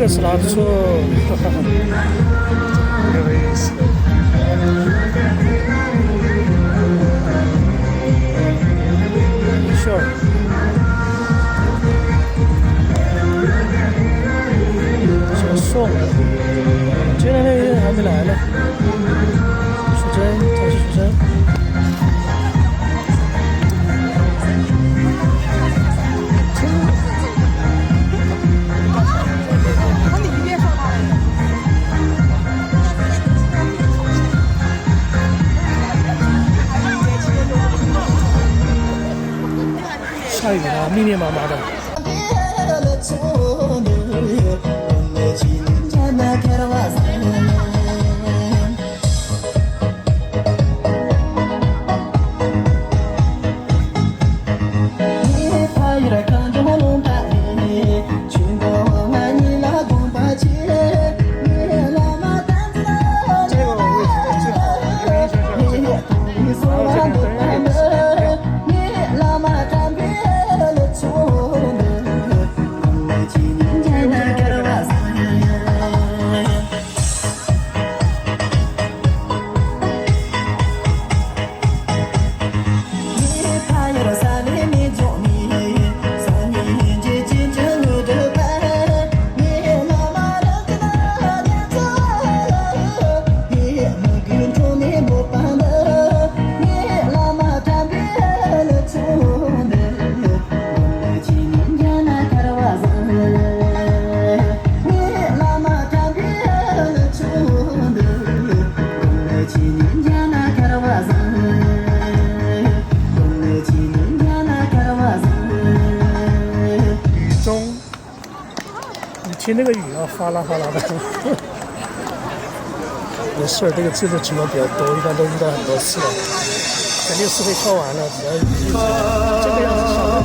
是哪只车？有意思。秀儿，小宋，这两天还没来呢。淑珍，他是淑珍。下雨了，密密麻麻的。听那个雨啊，哗啦哗啦的。没事儿，这个这种情况比较多，一般都遇到很多次了。肯定是会跳完了，只要雨这个样子下来。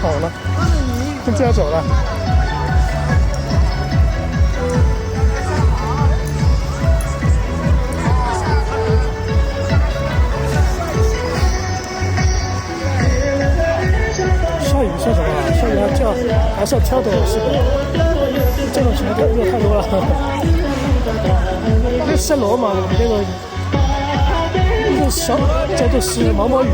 好了，就要走了。下雨说什么？下雨要跳，还是要跳的，是的。这种情况就太多了。那圣罗马那个小，这就是毛毛雨。